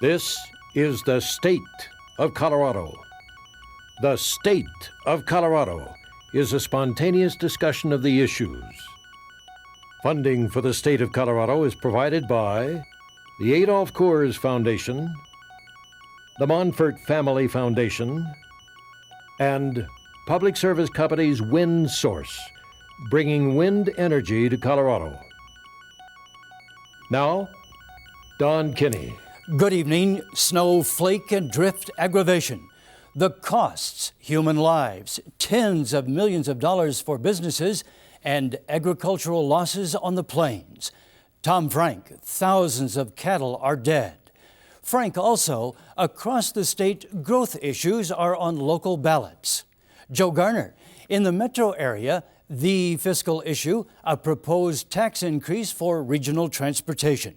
This is the state of Colorado. The state of Colorado is a spontaneous discussion of the issues. Funding for the state of Colorado is provided by the Adolph Coors Foundation, the Monfort Family Foundation, and public service companies Wind Source, bringing wind energy to Colorado. Now, Don Kinney. Good evening. Snow, flake, and drift aggravation. The costs, human lives, tens of millions of dollars for businesses, and agricultural losses on the plains. Tom Frank, thousands of cattle are dead. Frank also, across the state, growth issues are on local ballots. Joe Garner, in the metro area, the fiscal issue, a proposed tax increase for regional transportation.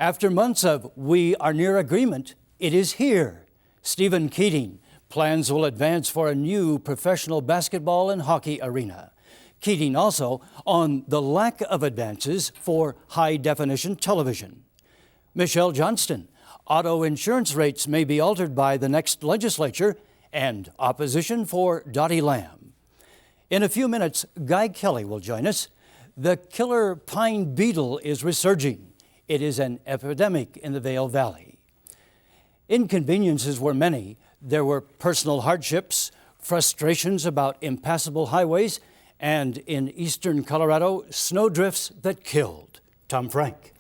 After months of we are near agreement, it is here. Stephen Keating, plans will advance for a new professional basketball and hockey arena. Keating also on the lack of advances for high-definition television. Michelle Johnston, auto insurance rates may be altered by the next legislature, and opposition for Dottie Lamb. In a few minutes, Guy Kelly will join us. The killer pine beetle is resurging. It is an epidemic in the Vail Valley. Inconveniences were many. There were personal hardships, frustrations about impassable highways, and in eastern Colorado, snowdrifts that killed. Tom Frank.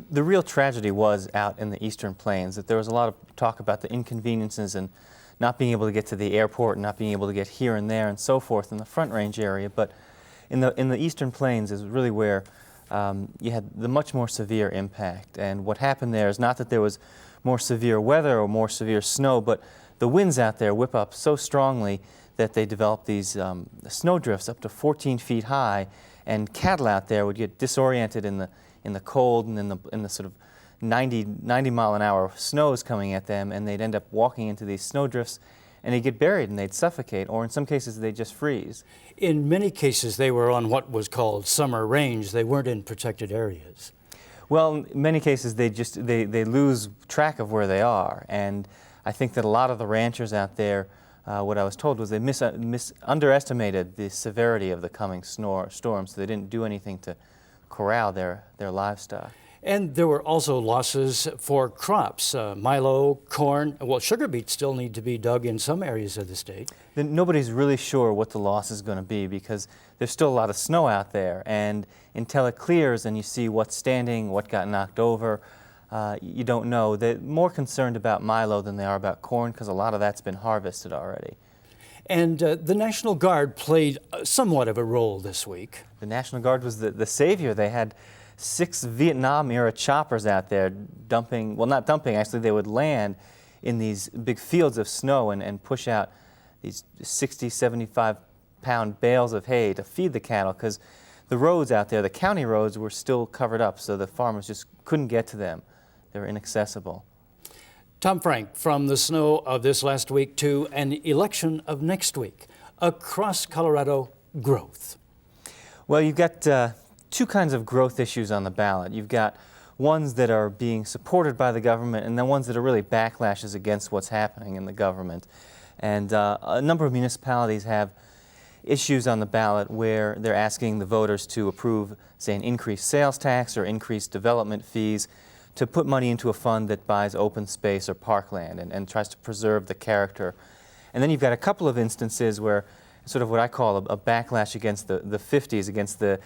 The real tragedy was out in the eastern plains, that there was a lot of talk about the inconveniences and not being able to get to the airport, and not being able to get here and there and so forth in the Front Range area. But in the eastern plains is really where you had the much more severe impact. And what happened there is not that there was more severe weather or more severe snow, but the winds out there whip up so strongly that they develop these snow drifts up to 14 feet high, and cattle out there would get disoriented in the cold and in the sort of 90 mile an hour snows coming at them, and they'd end up walking into these snow drifts and they'd get buried and they'd suffocate, or in some cases they'd just freeze. In many cases they were on what was called summer range. They weren't in protected areas. Well, in many cases they lose track of where they are, and I think that a lot of the ranchers out there, what I was told was they underestimated the severity of the coming storm, so they didn't do anything to corral their livestock. And there were also losses for crops, milo, corn. Well, sugar beets still need to be dug in some areas of the state. Then nobody's really sure what the loss is going to be, because there's still a lot of snow out there, and until it clears and you see what's standing, what got knocked over, you don't know. They're more concerned about milo than they are about corn, because a lot of that's been harvested already. And the National Guard played somewhat of a role this week. The National Guard was the savior. They had 6 Vietnam-era choppers out there dumping, well, not dumping, actually, they would land in these big fields of snow and push out these 60, 75-pound bales of hay to feed the cattle, because the roads out there, the county roads, were still covered up, so the farmers just couldn't get to them. They were inaccessible. Tom Frank, from the snow of this last week to an election of next week, across Colorado, growth. Well, you've got two kinds of growth issues on the ballot. You've got ones that are being supported by the government, and then ones that are really backlashes against what's happening in the government. And a number of municipalities have issues on the ballot where they're asking the voters to approve, say, an increased sales tax or increased development fees to put money into a fund that buys open space or parkland and tries to preserve the character. And then you've got a couple of instances where sort of what I call a backlash against the 50s, against the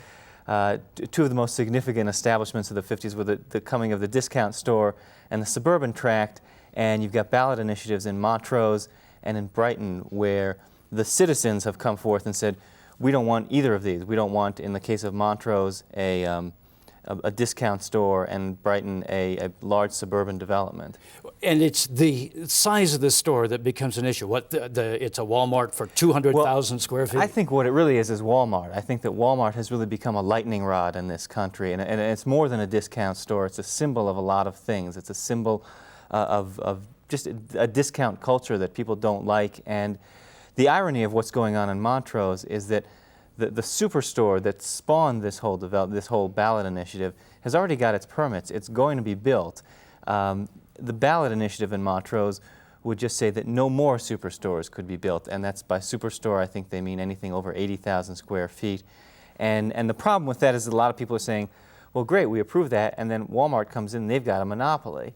two of the most significant establishments of the 50s were the coming of the discount store and the suburban tract, and you've got ballot initiatives in Montrose and in Brighton where the citizens have come forth and said, we don't want either of these. We don't want, in the case of Montrose, a discount store, and Brighton a large suburban development. And it's the size of the store that becomes an issue. It's a Walmart for 200,000 square feet? I think what it really is Walmart. I think that Walmart has really become a lightning rod in this country, and it's more than a discount store. It's a symbol of a lot of things. It's a symbol of just a discount culture that people don't like. And the irony of what's going on in Montrose is that the superstore that spawned this whole ballot initiative has already got its permits. It's going to be built. the ballot initiative in Montrose would just say that no more superstores could be built, and that's by superstore I think they mean anything over 80,000 square feet. And the problem with that is that a lot of people are saying, well, great, we approve that, and then Walmart comes in and they've got a monopoly.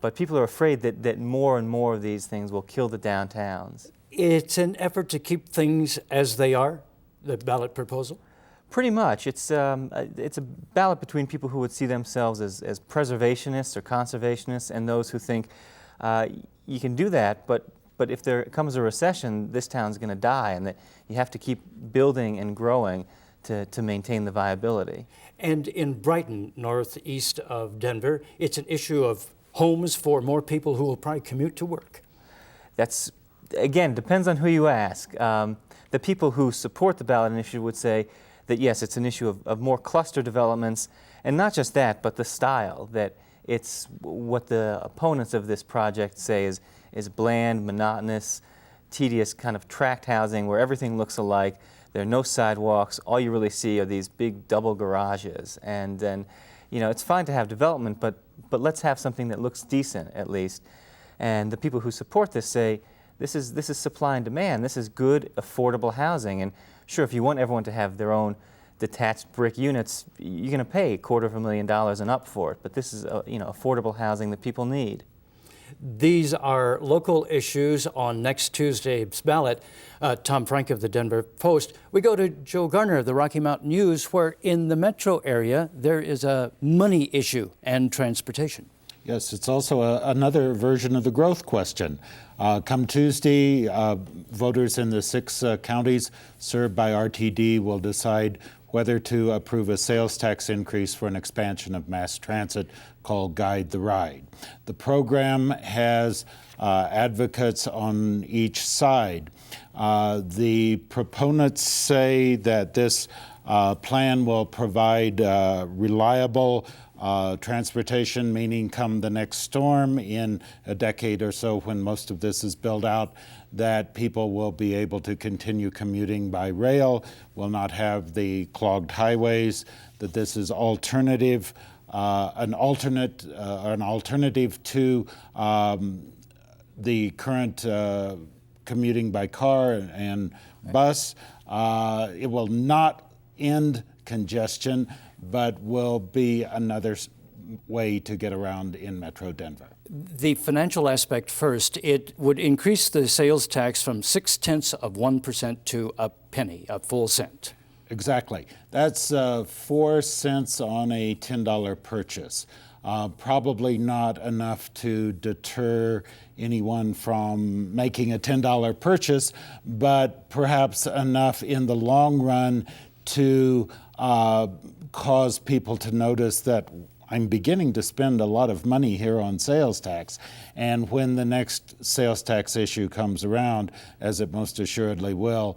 But people are afraid that more and more of these things will kill the downtowns. It's an effort to keep things as they are, the ballot proposal? Pretty much. It's a ballot between people who would see themselves as preservationists or conservationists and those who think you can do that, but if there comes a recession, this town's going to die, and that you have to keep building and growing to maintain the viability. And in Brighton, northeast of Denver, it's an issue of homes for more people who will probably commute to work. That's, again, depends on who you ask. The people who support the ballot initiative would say that yes, it's an issue of more cluster developments, and not just that, but the style, that it's what the opponents of this project say is bland, monotonous, tedious kind of tract housing where everything looks alike. There are no sidewalks. All you really see are these big double garages. And then, you know, it's fine to have development, but let's have something that looks decent at least. And the people who support this say, this is supply and demand. This is good, affordable housing. And sure, if you want everyone to have their own detached brick units, you're going to pay $250,000 and up for it. But this is affordable housing that people need. These are local issues on next Tuesday's ballot. Tom Frank of the Denver Post. We go to Joe Garner of the Rocky Mountain News, where in the metro area there is a money issue and transportation. Yes, it's also another version of the growth question. Come Tuesday, voters in the 6 counties served by RTD will decide whether to approve a sales tax increase for an expansion of mass transit called Guide the Ride. The program has advocates on each side. The proponents say that this plan will provide reliable transportation, meaning come the next storm in a decade or so when most of this is built out, that people will be able to continue commuting by rail, will not have the clogged highways, that this is alternative, an alternative to the current commuting by car and bus. It will not end congestion, but will be another way to get around in Metro Denver. The financial aspect first, it would increase the sales tax from 0.6% to a penny, a full cent. Exactly. That's 4 cents on a $10 purchase. Probably not enough to deter anyone from making a $10 purchase, but perhaps enough in the long run to cause people to notice that I'm beginning to spend a lot of money here on sales tax. And when the next sales tax issue comes around, as it most assuredly will,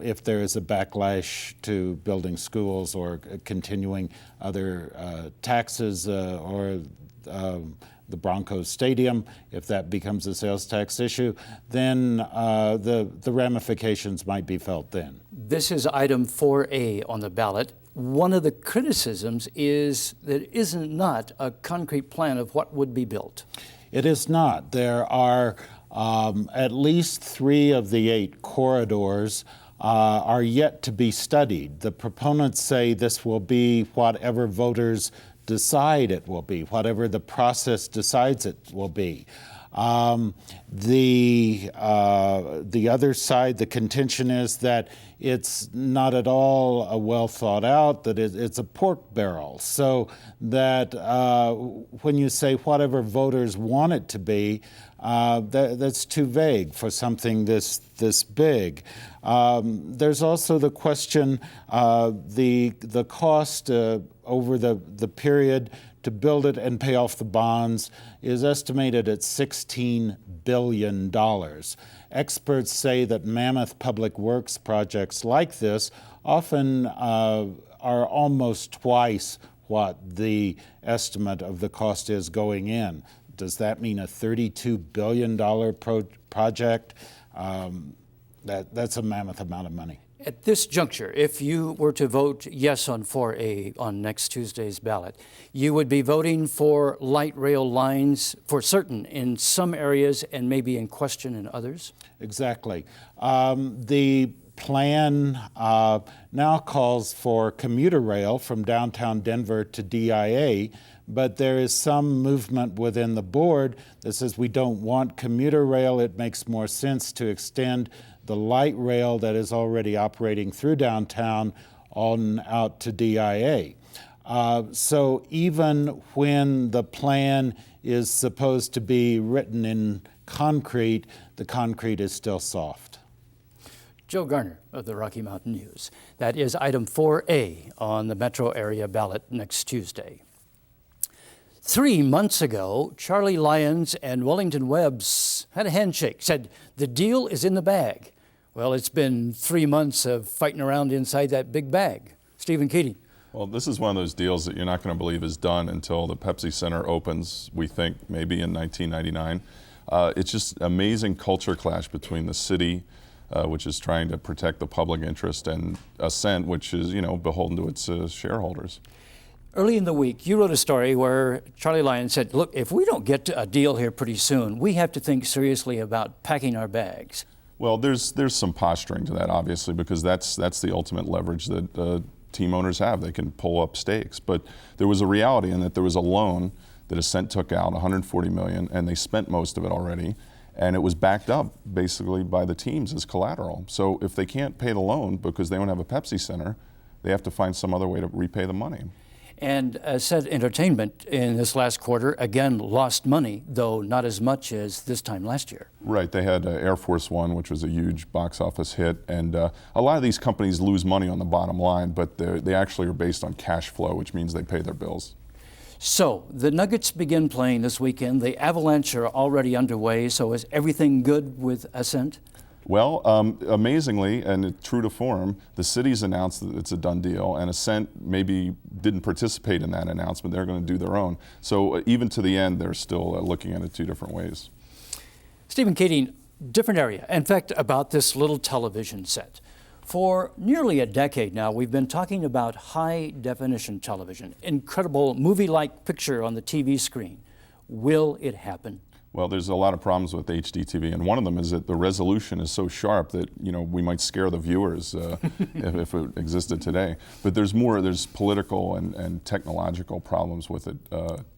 if there is a backlash to building schools or continuing other taxes or the Broncos Stadium, if that becomes a sales tax issue, then the ramifications might be felt then. This is item 4A on the ballot. One of the criticisms is that it is not a concrete plan of what would be built. It is not. There are at least 3 of the 8 corridors are yet to be studied. The proponents say this will be whatever voters decide it will be, whatever the process decides it will be. The other side, the contention is that it's not at all well thought out, that it's a pork barrel. So that when you say whatever voters want it to be, that's too vague for something this big. There's also the question, the cost over the period to build it and pay off the bonds is estimated at $16 billion. Experts say that mammoth public works projects like this often are almost twice what the estimate of the cost is going in. Does that mean a $32 billion project? That's a mammoth amount of money. At this juncture, if you were to vote yes on 4A on next Tuesday's ballot, you would be voting for light rail lines for certain in some areas and maybe in question in others? Exactly. The plan now calls for commuter rail from downtown Denver to DIA, but there is some movement within the board that says we don't want commuter rail. It makes more sense to extend the light rail that is already operating through downtown on out to DIA. So even when the plan is supposed to be written in concrete, the concrete is still soft. Joe Garner of the Rocky Mountain News. That is item 4A on the metro area ballot next Tuesday. 3 months ago, Charlie Lyons and Wellington Webbs had a handshake, said the deal is in the bag. Well, it's been 3 months of fighting around inside that big bag. Stephen Keating. Well, this is one of those deals that you're not going to believe is done until the Pepsi Center opens, we think, maybe in 1999. It's just amazing culture clash between the city, which is trying to protect the public interest, and Ascent, which is, beholden to its shareholders. Early in the week, you wrote a story where Charlie Lyons said, look, if we don't get to a deal here pretty soon, we have to think seriously about packing our bags. Well, there's some posturing to that, obviously, because that's the ultimate leverage that team owners have. They can pull up stakes. But there was a reality in that there was a loan that Ascent took out, $140 million, and they spent most of it already. And it was backed up, basically, by the teams as collateral. So if they can't pay the loan because they don't have a Pepsi Center, they have to find some other way to repay the money. And Ascent Entertainment in this last quarter, again, lost money, though not as much as this time last year. Right. They had Air Force One, which was a huge box office hit. And a lot of these companies lose money on the bottom line, but they actually are based on cash flow, which means they pay their bills. So the Nuggets begin playing this weekend. The Avalanche are already underway. So is everything good with Ascent? Well, amazingly, and true to form, the city's announced that it's a done deal, and Ascent maybe didn't participate in that announcement. They're going to do their own. So even to the end, they're still looking at it 2 different ways. Stephen Keating, different area. In fact, about this little television set. For nearly a decade now, we've been talking about high-definition television, incredible movie-like picture on the TV screen. Will it happen? Well, there's a lot of problems with HDTV, and one of them is that the resolution is so sharp that we might scare the viewers if it existed today. But there's political and technological problems with it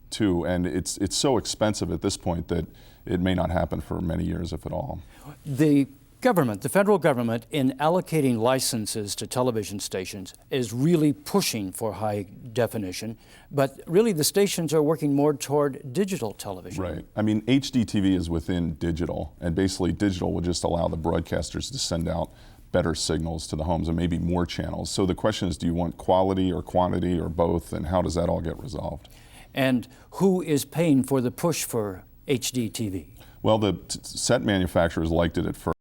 too, and it's so expensive at this point that it may not happen for many years, if at all. The government, the federal government, in allocating licenses to television stations is really pushing for high definition, but really the stations are working more toward digital television. Right. I mean, HDTV is within digital, and basically digital will just allow the broadcasters to send out better signals to the homes and maybe more channels. So the question is, do you want quality or quantity or both, and how does that all get resolved? And who is paying for the push for HDTV? Well, the set manufacturers liked it at first.